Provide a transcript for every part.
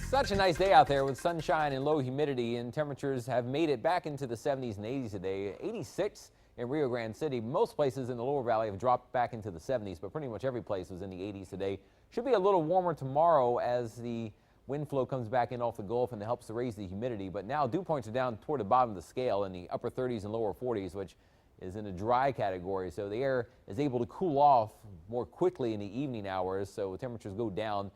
Such a nice day out there with sunshine and low humidity, and temperatures have made it back into the 70s and 80s today. 86 in Rio Grande City. Most places in the lower valley have dropped back into the 70s, but pretty much every place was in the 80s today. Should be a little warmer tomorrow as the wind flow comes back in off the Gulf and it helps to raise the humidity. But now dew points are down toward the bottom of the scale in the upper 30s and lower 40s, which is in a dry category. So the air is able to cool off more quickly in the evening hours. So temperatures go down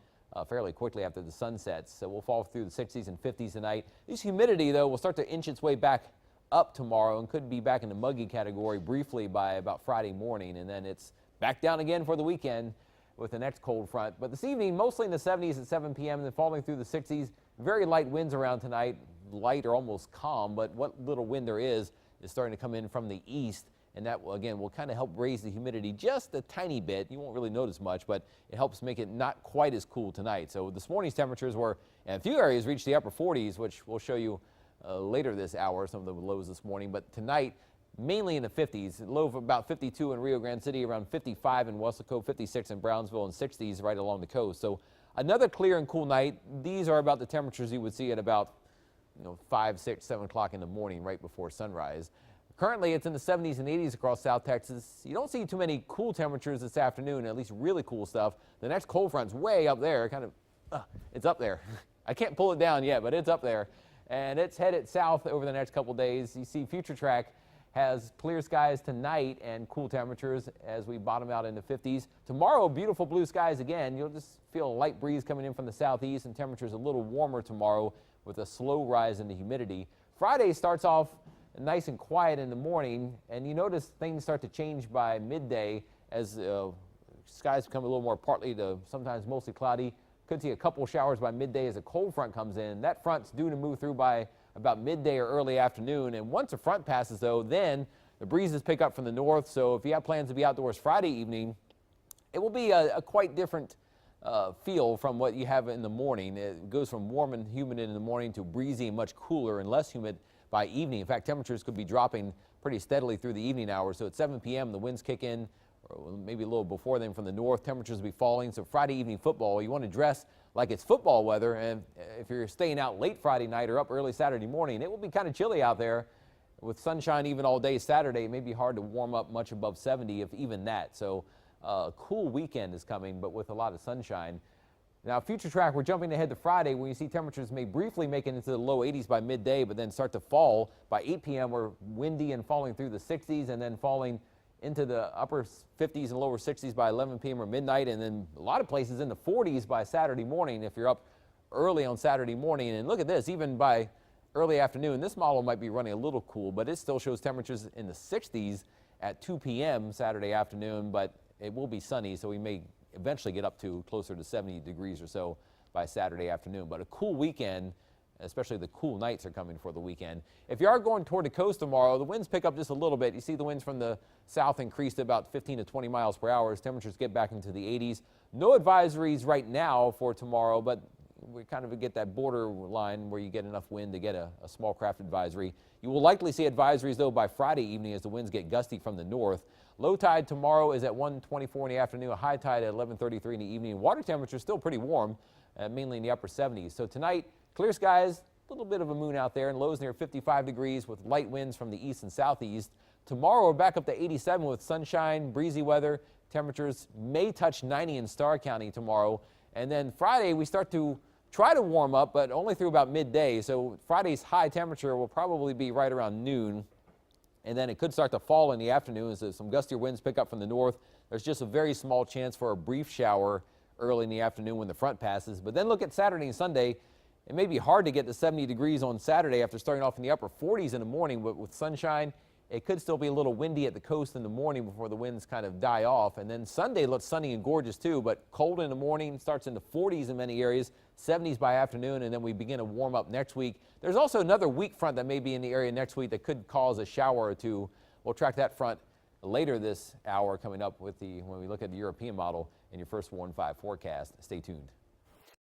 fairly quickly after the sun sets. So we'll fall through the 60s and 50s tonight. This humidity, though, will start to inch its way back up tomorrow and could be back in the muggy category briefly by about Friday morning. And then it's back down again for the weekend with the next cold front. But this evening, mostly in the 70s at 7 p.m. and then falling through the 60s. Very light winds around tonight, light or almost calm, but what little wind there is starting to come in from the east. And that, again, will kind of help raise the humidity just a tiny bit. You won't really notice much, but it helps make it not quite as cool tonight. So this morning's temperatures were, in a few areas, reached the upper 40s, which we'll show you later this hour, some of the lows this morning. But tonight, mainly in the 50s, low of about 52 in Rio Grande City, around 55 in Weslaco, 56 in Brownsville, and 60s right along the coast. So another clear and cool night. These are about the temperatures you would see at about 5, 6, 7 o'clock in the morning right before sunrise. Currently, it's in the 70s and 80s across South Texas. You don't see too many cool temperatures this afternoon, at least really cool stuff. The next cold front's way up there, it's up there. I can't pull it down yet, but it's up there. And it's headed south over the next couple days. You see Future Track has clear skies tonight and cool temperatures as we bottom out in the 50s. Tomorrow, beautiful blue skies again. You'll just feel a light breeze coming in from the southeast, and temperatures a little warmer tomorrow with a slow rise in the humidity. Friday starts off nice and quiet in the morning, and you notice things start to change by midday as skies become a little more partly to sometimes mostly cloudy. Could see a couple showers by midday as a cold front comes in. That front's due to move through by about midday or early afternoon, and once a front passes, though, then the breezes pick up from the north. So if you have plans to be outdoors Friday evening, it will be a quite different feel from what you have in the morning. It goes from warm and humid in the morning to breezy and much cooler and less humid by evening. In fact, temperatures could be dropping pretty steadily through the evening hours. So at 7 p.m., the winds kick in, or maybe a little before then from the north. Temperatures will be falling. So Friday evening football, you want to dress like it's football weather. And if you're staying out late Friday night or up early Saturday morning, it will be kind of chilly out there with sunshine even all day Saturday. It may be hard to warm up much above 70, if even that. So a cool weekend is coming, but with a lot of sunshine. Now, Future Track, we're jumping ahead to Friday when you see temperatures may briefly make it into the low 80s by midday, but then start to fall by 8 p.m. We're windy and falling through the 60s and then falling into the upper 50s and lower 60s by 11 p.m. or midnight, and then a lot of places in the 40s by Saturday morning if you're up early on Saturday morning. And look at this, even by early afternoon, this model might be running a little cool, but it still shows temperatures in the 60s at 2 p.m. Saturday afternoon, but it will be sunny, so we may eventually get up to closer to 70 degrees or so by Saturday afternoon. But a cool weekend, especially the cool nights are coming for the weekend. If you are going toward the coast tomorrow, the winds pick up just a little bit. You see the winds from the south increase to about 15 to 20 miles per hour as temperatures get back into the 80s. No advisories right now for tomorrow, but we kind of get that border line where you get enough wind to get a small craft advisory. You will likely see advisories, though, by Friday evening as the winds get gusty from the north. Low tide tomorrow is at 1:24 in the afternoon, a high tide at 11:33 in the evening. Water temperature is still pretty warm, mainly in the upper 70s. So tonight, clear skies, a little bit of a moon out there, and lows near 55 degrees with light winds from the east and southeast. Tomorrow, we're back up to 87 with sunshine, breezy weather. Temperatures may touch 90 in Starr County tomorrow. And then Friday, we start to try to warm up, but only through about midday. So Friday's high temperature will probably be right around noon. And then it could start to fall in the afternoon as some gustier winds pick up from the north. There's just a very small chance for a brief shower early in the afternoon when the front passes. But then look at Saturday and Sunday. It may be hard to get to 70 degrees on Saturday after starting off in the upper 40s in the morning, but with sunshine, it could still be a little windy at the coast in the morning before the winds kind of die off. And then Sunday looks sunny and gorgeous too, but cold in the morning, starts in the 40s in many areas, 70s by afternoon, and then we begin to warm up next week. There's also another weak front that may be in the area next week that could cause a shower or two. We'll track that front later this hour coming up with when we look at the European model in your first 1-5 forecast. Stay tuned.